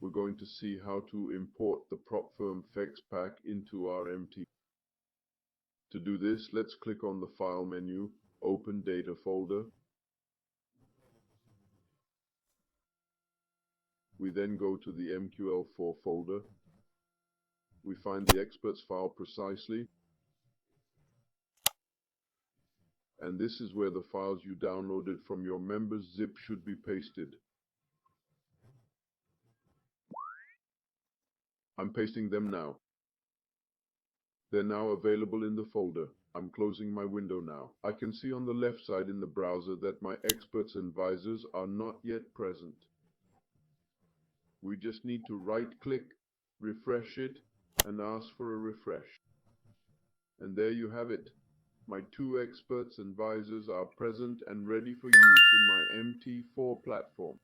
we're going to see how to import the PropFirmFX pack into our MT. To do this, let's click on the File menu, open Data folder. We then go to the MQL4 folder. We find the experts file precisely, and this is where the files you downloaded from your members zip should be pasted. I'm pasting them now. They're now available in the folder. I'm closing my window now. I can see on the left side in the browser that my experts and advisors are not yet present. We just need to right-click, refresh it, and ask for a refresh. And there you have it. My two experts and advisors are present and ready for use in my MT4 platform.